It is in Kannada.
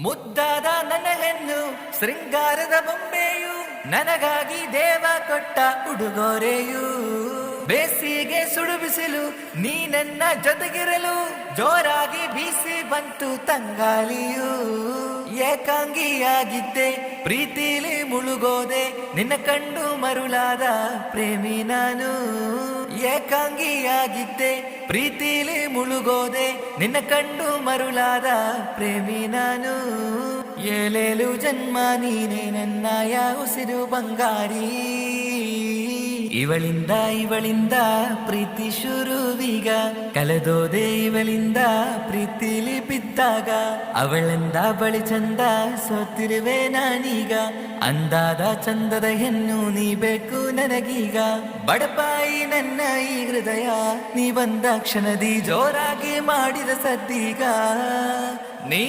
ಮುದ್ದಾದ ನನ್ನ ಹೆಣ್ಣು ಶೃಂಗಾರದ ಬೊಂಬೆಯು ನನಗಾಗಿ ದೇವ ಕೊಟ್ಟ ಉಡುಗೊರೆಯು ಬೇಸಿಗೆ ಸುಡು ಬಿಸಿಲು ನೀ ನನ್ನ ಜೊತೆಗಿರಲು ಜೋರಾಗಿ ಬೀಸಿ ಬಂತು ತಂಗಾಳಿಯು ಏಕಾಂಗಿಯಾಗಿದ್ದೆ ಪ್ರೀತಿಲಿ ಮುಳುಗೋದೆ ನಿನ್ನ ಕಂಡು ಮರುಳಾದ ಪ್ರೇಮಿ ನಾನು ಏಕಾಂಗಿಯಾಗಿದ್ದೆ ಪ್ರೀತಿಲಿ ಮುಳುಗೋದೆ ನಿನ್ನ ಕಂಡು ಮರುಳಾದ ಪ್ರೇಮಿ ನಾನು ಏಳೇಳು ಜನ್ಮ ನೀನೆ ನನ್ನಯ ಉಸಿರು ಬಂಗಾರಿ ಇವಳಿಂದ ಪ್ರೀತಿ ಶುರುವೀಗ ಕಳೆದೋದೆ ಇವಳಿಂದ ಪ್ರೀತಿಲಿ ಬಿದ್ದಾಗ ಅವಳೆಂದ ಬಳಿ ಚಂದ ಸೋತಿರುವೆ ನಾನೀಗ ಅಂದಾದ ಚಂದದ ಹೆಣ್ಣು ನೀ ಬೇಕು ನನಗೀಗ ಬಡಪಾಯಿ ನನ್ನ ಈ ಹೃದಯ ನೀ ಬಂದ ಕ್ಷಣದಿ ಜೋರಾಗಿ ಮಾಡಿದ ಸದ್ದೀಗ ನೀ